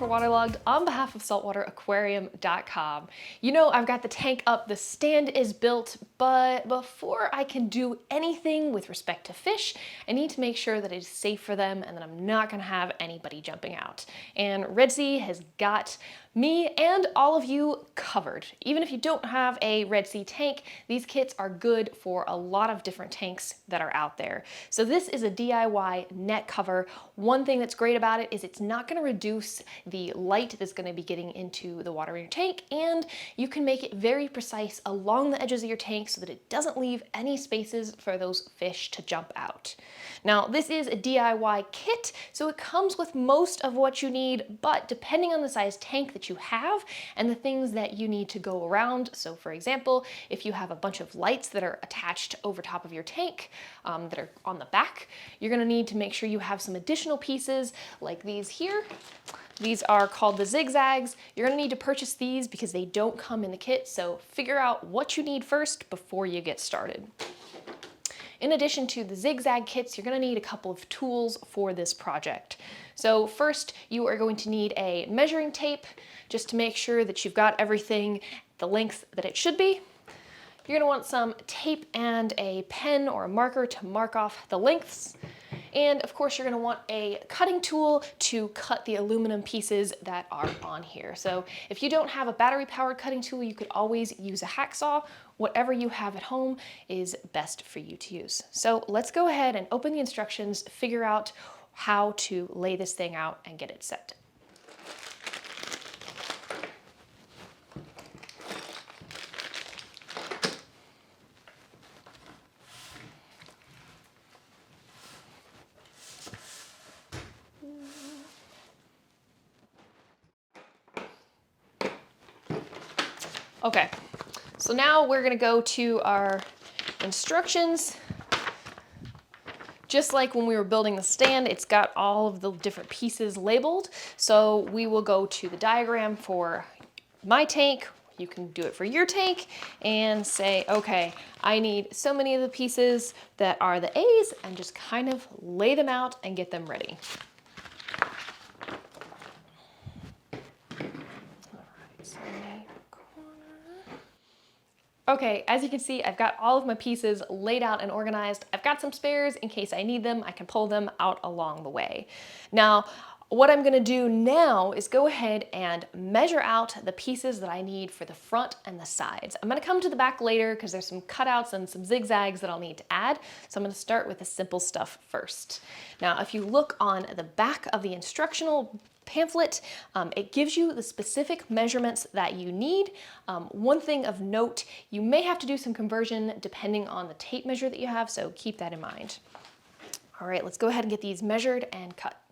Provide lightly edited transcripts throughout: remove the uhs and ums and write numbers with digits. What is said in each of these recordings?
for Waterlogged on behalf of saltwateraquarium.com. You know, I've got the tank up, the stand is built, but before I can do anything with respect to fish, I need to make sure that it is safe for them and that I'm not gonna have anybody jumping out. And Red Sea has got me and all of you covered. Even if you don't have a Red Sea tank, these kits are good for a lot of different tanks that are out there. So this is a DIY net cover. One thing that's great about it is it's not going to reduce the light that's going to be getting into the water in your tank, and you can make it very precise along the edges of your tank so that it doesn't leave any spaces for those fish to jump out. Now, this is a DIY kit, so it comes with most of what you need, but depending on the size tank that you have and the things that you need to go around, so for example, if you have a bunch of lights that are attached over top of your tank that are on the back, you're going to need to make sure you have some additional pieces like these here. These are called the zigzags. You're going to need to purchase these because they don't come in the kit, so figure out what you need first before you get started. In addition to the zigzag kits, you're going to need a couple of tools for this project. So first, you are going to need a measuring tape just to make sure that you've got everything the length that it should be. You're going to want some tape and a pen or a marker to mark off the lengths. And of course, you're going to want a cutting tool to cut the aluminum pieces that are on here. So if you don't have a battery-powered cutting tool, you could always use a hacksaw. Whatever you have at home is best for you to use. So let's go ahead and open the instructions, figure out how to lay this thing out and get it set. Okay, so now we're gonna go to our instructions. Just like when we were building the stand, it's got all of the different pieces labeled. So we will go to the diagram for my tank. You can do it for your tank and say, okay, I need so many of the pieces that are the A's, and just kind of lay them out and get them ready. Okay, as you can see, I've got all of my pieces laid out and organized. I've got some spares in case I need them. I can pull them out along the way. Now, what I'm gonna do now is go ahead and measure out the pieces that I need for the front and the sides. I'm gonna come to the back later because there's some cutouts and some zigzags that I'll need to add. So I'm gonna start with the simple stuff first. Now, if you look on the back of the instructional pamphlet, it gives you the specific measurements that you need. One thing of note, you may have to do some conversion depending on the tape measure that you have, so keep that in mind. All right, let's go ahead and get these measured and cut.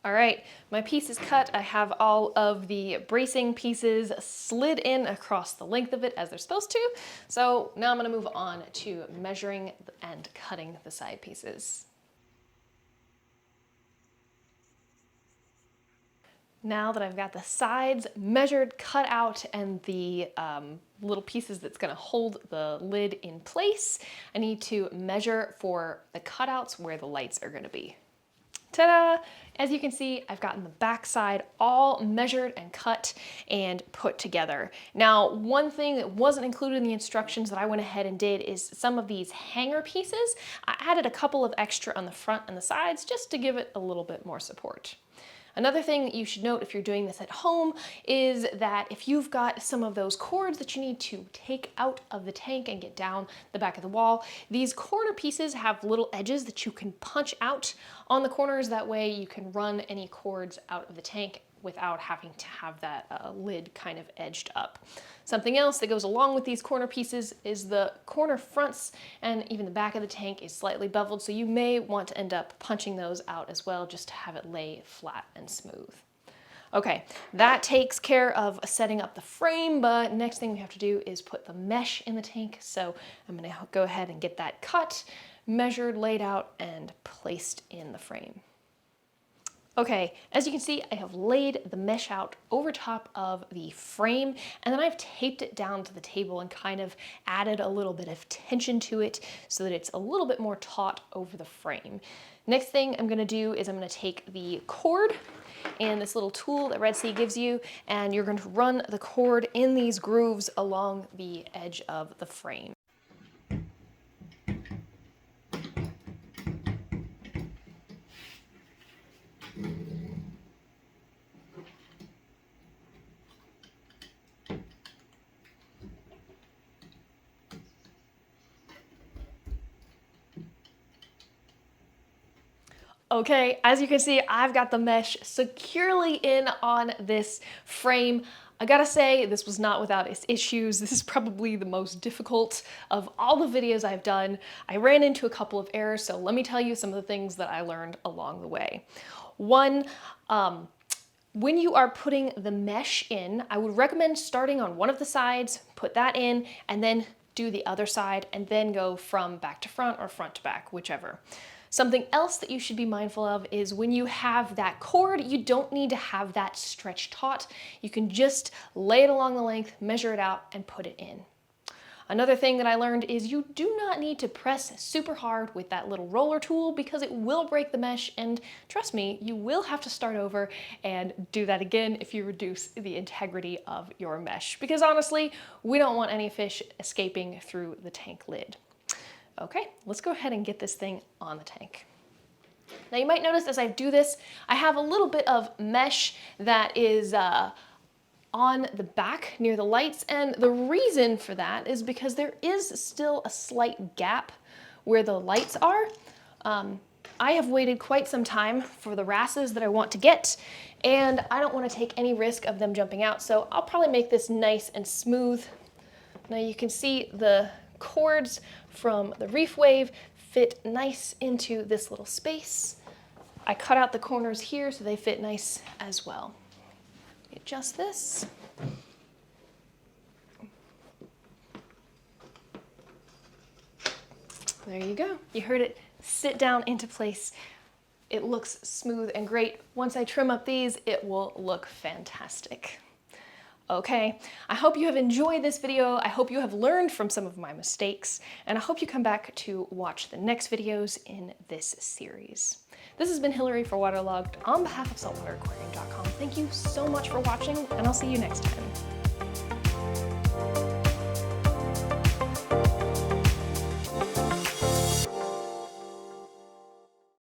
All right, my piece is cut. I have all of the bracing pieces slid in across the length of it as they're supposed to. So now I'm gonna move on to measuring and cutting the side pieces. Now that I've got the sides measured, cut out, and the little pieces that's gonna hold the lid in place, I need to measure for the cutouts where the lights are gonna be. Ta-da! As you can see, I've gotten the back side all measured and cut and put together. Now, one thing that wasn't included in the instructions that I went ahead and did is some of these hanger pieces. I added a couple of extra on the front and the sides just to give it a little bit more support. Another thing that you should note if you're doing this at home is that if you've got some of those cords that you need to take out of the tank and get down the back of the wall, these corner pieces have little edges that you can punch out on the corners. That way you can run any cords out of the tank without having to have that lid kind of edged up. Something else that goes along with these corner pieces is the corner fronts and even the back of the tank is slightly beveled, so you may want to end up punching those out as well just to have it lay flat and smooth. Okay, that takes care of setting up the frame, but next thing we have to do is put the mesh in the tank. So I'm gonna go ahead and get that cut, measured, laid out, and placed in the frame. Okay, as you can see, I have laid the mesh out over top of the frame, and then I've taped it down to the table and kind of added a little bit of tension to it so that it's a little bit more taut over the frame. Next thing I'm gonna do is I'm gonna take the cord and this little tool that Red Sea gives you, and you're going to run the cord in these grooves along the edge of the frame. Okay, as you can see, I've got the mesh securely in on this frame. I gotta say, this was not without its issues. This is probably the most difficult of all the videos I've done. I ran into a couple of errors, so let me tell you some of the things that I learned along the way. One, when you are putting the mesh in, I would recommend starting on one of the sides, put that in, and then do the other side, and then go from back to front or front to back, whichever. Something else that you should be mindful of is when you have that cord, you don't need to have that stretched taut. You can just lay it along the length, measure it out, and put it in. Another thing that I learned is you do not need to press super hard with that little roller tool because it will break the mesh, and trust me, you will have to start over and do that again if you reduce the integrity of your mesh, because honestly, we don't want any fish escaping through the tank lid. Okay, let's go ahead and get this thing on the tank. Now you might notice as I do this, I have a little bit of mesh that is on the back near the lights, and the reason for that is because there is still a slight gap where the lights are. I have waited quite some time for the wrasses that I want to get, and I don't want to take any risk of them jumping out, so I'll probably make this nice and smooth. Now you can see the cords from the reef wave fit nice into this little space. I cut out the corners here so they fit nice as well. Adjust this. There you go. You heard it sit down into place. It looks smooth and great. Once I trim up these, it will look fantastic. Okay, I hope you have enjoyed this video. I hope you have learned from some of my mistakes, and I hope you come back to watch the next videos in this series. This has been Hilary for Waterlogged on behalf of saltwateraquarium.com. Thank you so much for watching, and I'll see you next time.